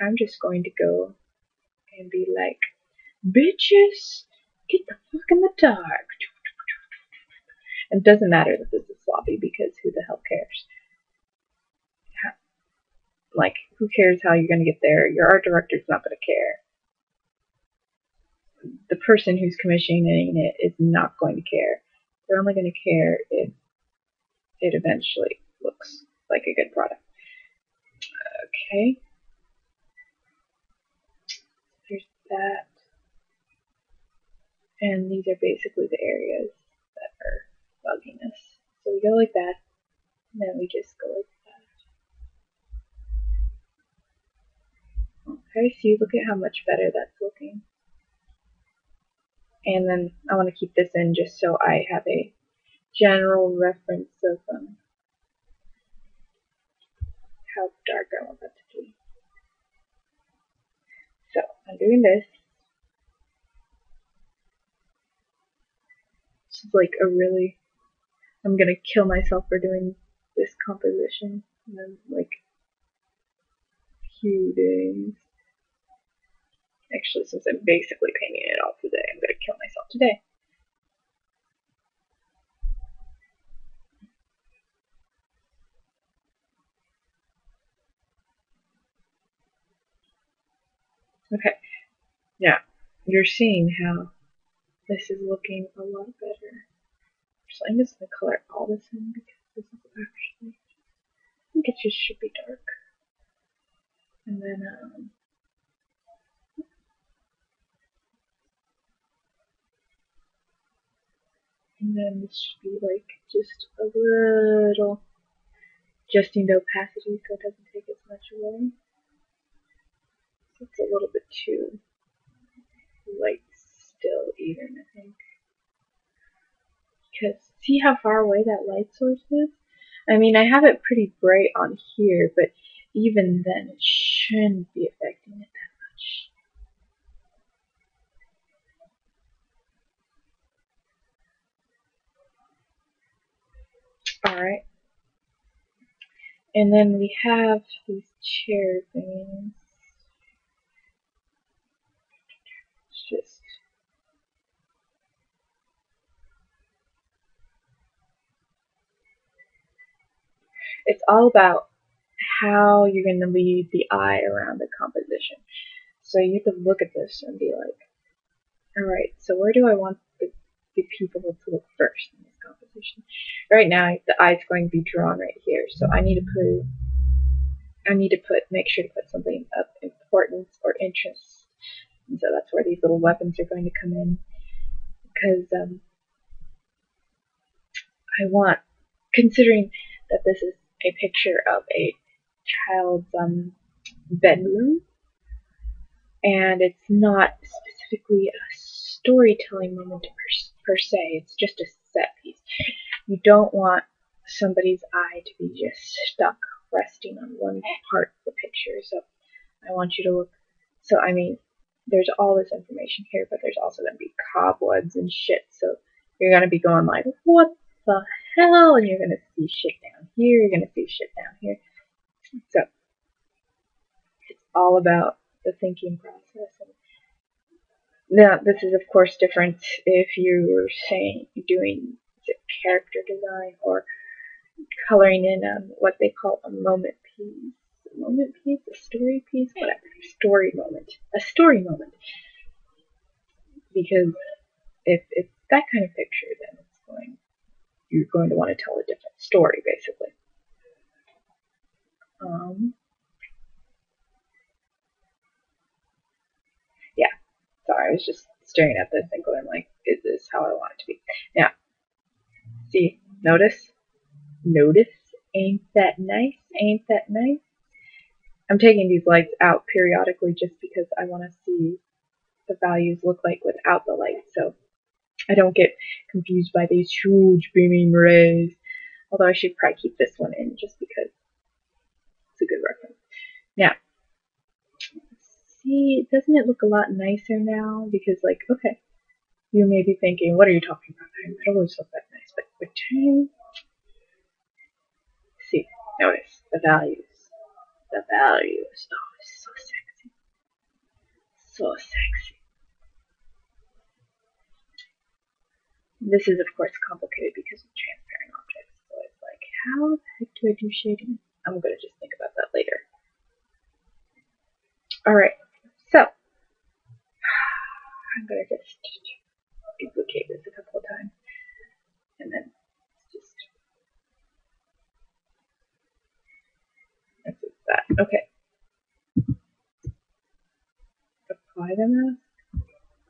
I'm just going to go and be like, bitches, get the fuck in the dark. And it doesn't matter that this is sloppy because who the hell cares? Like, who cares how you're going to get there? Your art director's not going to care. The person who's commissioning it is not going to care. They're only going to care if it eventually looks like a good product. Okay. There's that. And these are basically the areas that are bugging us. So we go like that, and then we just go like that. Okay, so look at how much better that's looking. And then I want to keep this in just so I have a general reference of how dark I want that to be. So I'm doing this. This is like I'm gonna kill myself for doing this composition in like a few days. Actually, since I'm basically painting it all today, I'm gonna kill myself today. Okay, now you're seeing how this is looking a lot better. So I'm just gonna color all this in because this is actually, I think it just should be dark. And then this should be like just a little adjusting the opacity so it doesn't take as much away. So it's a little bit too light still even, I think. Because see how far away that light source is? I mean, I have it pretty bright on here, but even then it shouldn't be affecting it that much. Alright. And then we have these chair things. It's all about how you're going to lead the eye around the composition. So you have to look at this and be like, alright, so where do I want the people to look first in this composition? Right now, the eye's going to be drawn right here, so I need to make sure to put something of importance or interest. And so that's where these little weapons are going to come in. Because I want, considering that this is a picture of a child's bedroom, and it's not specifically a storytelling moment per se, it's just a set piece. You don't want somebody's eye to be just stuck resting on one part of the picture, so I want you to look. So I mean, there's all this information here, but there's also going to be cobwebs and shit, so you're going to be going like, what the hell? And you're going to see shit down here, you're going to see shit down here. So it's all about the thinking process. Now, this is of course different if you were saying doing character design or coloring in what they call a moment piece. A moment piece, a story piece, whatever. Story moment. A story moment. Because if it's that kind of picture, then you're going to want to tell a different story, basically. Yeah. Sorry, I was just staring at this and going like, is this how I want it to be? Now, see, notice? Notice? Ain't that nice? Ain't that nice? I'm taking these lights out periodically just because I want to see the values look like without the light, so I don't get confused by these huge beaming rays. Although I should probably keep this one in just because it's a good reference. Now, see, doesn't it look a lot nicer now? Because, like, okay, you may be thinking, what are you talking about? It always looked that nice, but see, notice the values. The values. Oh, it's so sexy. So sexy. This is, of course, complicated because of transparent objects. So it's like, how the heck do I do shading? I'm going to just think about that later. Alright, so I'm going to just duplicate this a couple of times. And then just that's that. Okay. Apply the mask.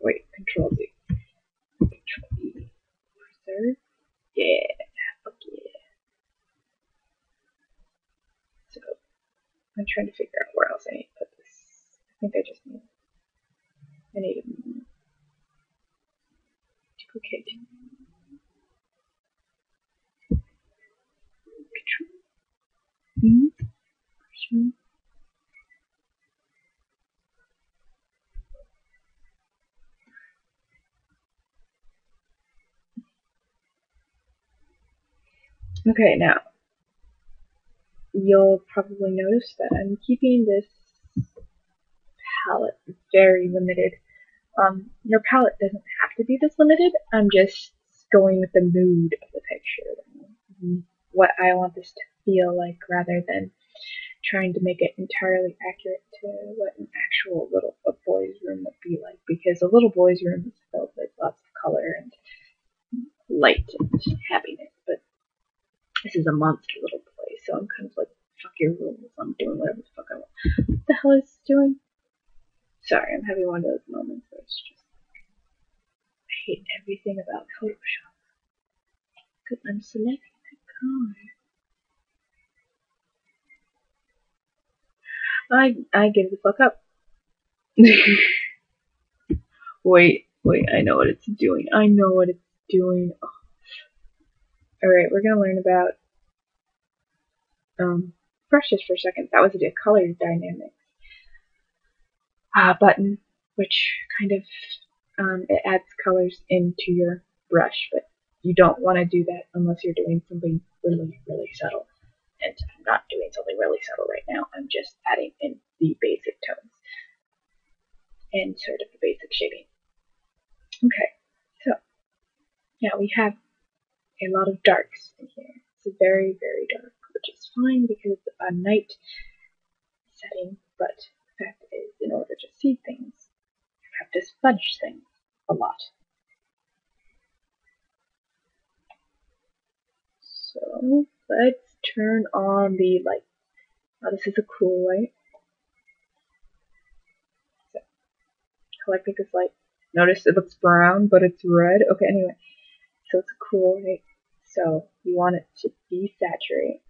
Wait, Control Z. Control E. Preserve. Yeah. Fuck yeah. So I'm trying to figure out where else I need to put this. I think I need to duplicate. Control E. Okay, now you'll probably notice that I'm keeping this palette very limited. Your palette doesn't have to be this limited. I'm just going with the mood of the picture, what I want this to feel like, rather than trying to make it entirely accurate to what an actual little boy's room would be like, because a little boy's room is filled with lots of color and light and happiness, but this is a monster little boy, so I'm kind of like, fuck your rules, I'm doing whatever the fuck I want. What the hell is this doing? Sorry, I'm having one of those moments where it's just, I hate everything about Photoshop, because I'm selecting that color. I give the fuck up. Wait, I know what it's doing. Oh. Alright, we're gonna learn about brushes for a second. That was a color dynamics button, which kind of it adds colors into your brush, but you don't want to do that unless you're doing something really, really subtle. And I'm not doing something really subtle right now. I'm just adding in the basic tones and sort of the basic shading. Okay, so now we have a lot of darks in here. It's very, very dark, which is fine because it's a night setting, but the fact is, in order to see things, you have to smudge things a lot. So let's turn on the light. Now this is a cool light. So collecting this light. Notice it looks brown, but it's red. Okay, anyway. So it's a cool light. So you want it to desaturate.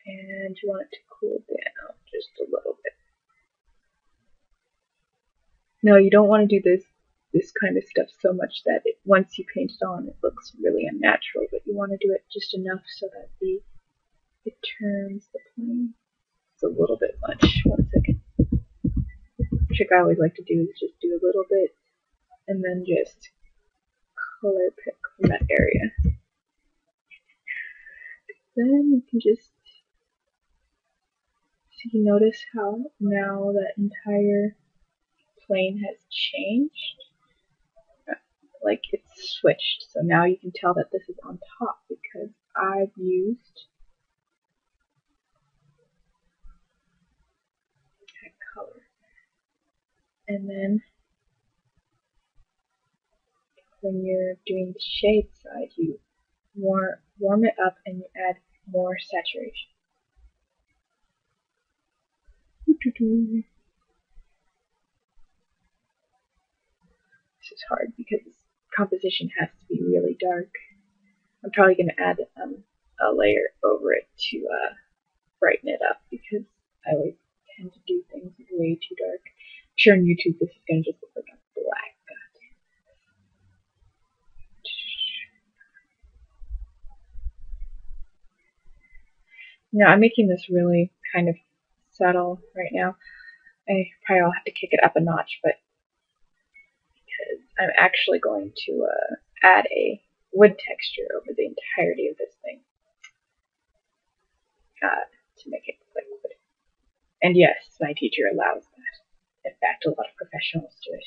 And you want it to cool down just a little bit. No, you don't want to do this kind of stuff so much that once you paint it on, it looks really unnatural, but you want to do it just enough so that it turns the plane. It's a little bit much. 1 second. The trick I always like to do is just do a little bit and then just color pick from that area. Then you can just notice how now that entire plane has changed. Like it's switched, so now you can tell that this is on top because I've used that color. And then when you're doing the shade side, you warm it up and you add more saturation. This is hard because composition has to be really dark. I'm probably going to add a layer over it to brighten it up because I always tend to do things way too dark. I'm sure on YouTube this is going to just look like a black dot. Now I'm making this really kind of subtle right now. I probably will have to kick it up a notch, but because I'm actually going to add a wood texture over the entirety of this thing to make it look like wood. And yes, my teacher allows that. fact, a lot of professionals do it.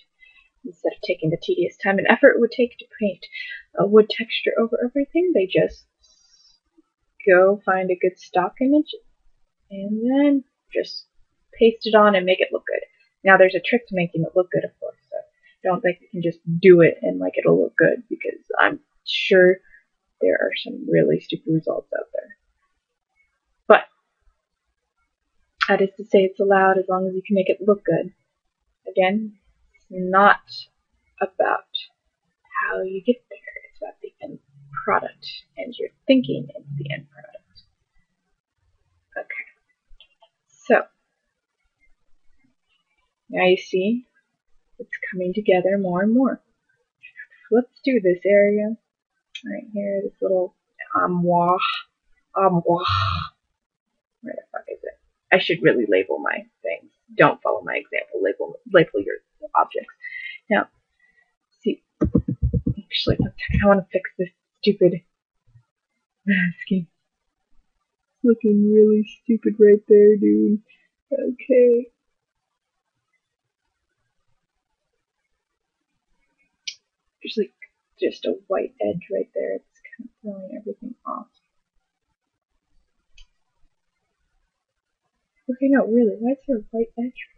Instead of taking the tedious time and effort it would take to paint a wood texture over everything, they just go find a good stock image and then just paste it on and make it look good. Now there's a trick to making it look good, of course, so don't think you can just do it and like it'll look good, because I'm sure there are some really stupid results out there. But that is to say, it's allowed as long as you can make it look good. Again, it's not about how you get there, it's about the end product and your thinking into the end product. Okay, so now you see it's coming together more and more. Let's do this area right here, this little armoire. Where the fuck is it? I should really label my things. Don't follow my example. Label your objects. Now, see, actually, I want to fix this stupid masking. It's looking really stupid right there, dude. Okay. There's like just a white edge right there. It's kind of throwing everything off. Okay, no, really, why is there a white edge?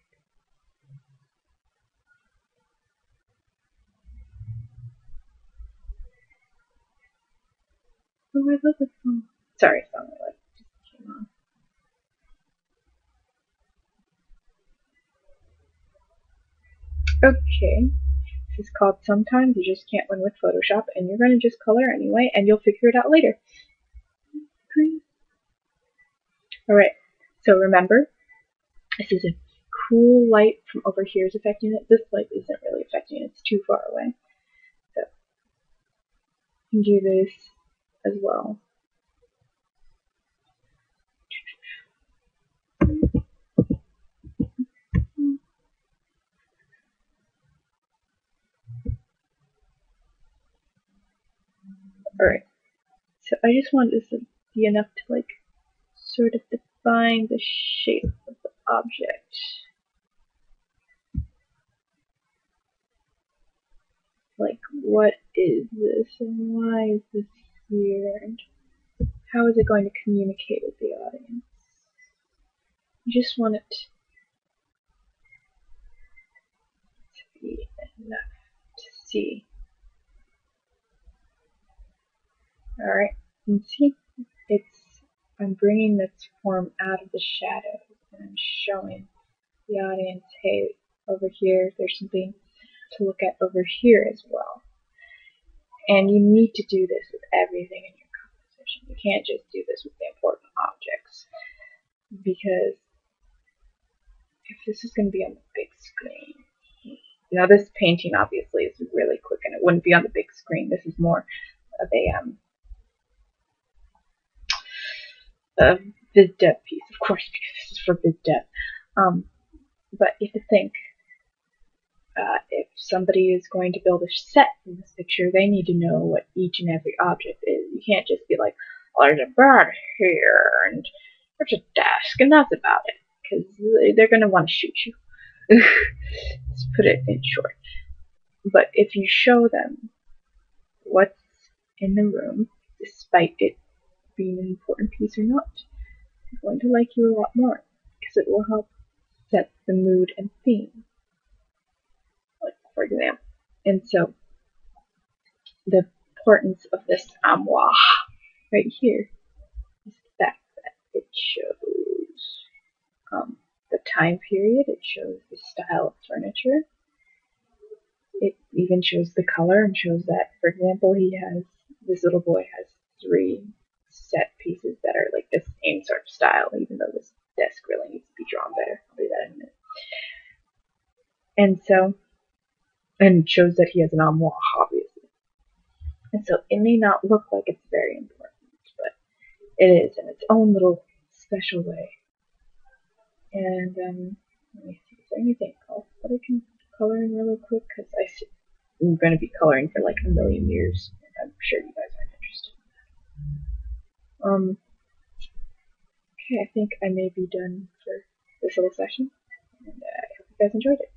Oh, I love this song. Sorry, song I like just came on. Okay, this is called Sometimes You Just Can't Win with Photoshop, and you're going to just color anyway, and you'll figure it out later. Alright, so remember, this is a cool light from over here is affecting it. This light isn't really affecting it, it's too far away. So, you can do this as well. Alright, so I just want this to be enough to like sort of define the shape of the object. Like, what is this and why is this here and how is it going to communicate with the audience? You just want it to be enough to see. Alright, you can see I'm bringing this form out of the shadows and I'm showing the audience, hey, over here there's something to look at over here as well. And you need to do this with everything in your composition. You can't just do this with the important objects, because if this is going to be on the big screen, now this painting obviously is really quick and it wouldn't be on the big screen. This is more of a viz dev piece, of course, because this is for viz dev. But you have to think, if somebody is going to build a set in this picture, they need to know what each and every object is. You can't just be like, oh, there's a bird here, and there's a desk, and that's about it, because they're going to want to shoot you. Let's put it in short. But if you show them what's in the room, despite it being an important piece or not, they're going to like you a lot more, because it will help set the mood and theme, like for example. And so the importance of this armoire right here is the fact that it shows the time period, it shows the style of furniture, it even shows the color and shows that, for example, this little boy has 3 set pieces that are like the same sort of style, even though this desk really needs to be drawn better. I'll do that in a minute. And so, and shows that he has an armoire, obviously. And so it may not look like it's very important, but it is in its own little special way. And let me see, is there anything else that I can color in really quick? Because I'm going to be coloring for like a million years, and I'm sure you guys aren't interested in that. Okay, I think I may be done for this little session, and I hope you guys enjoyed it.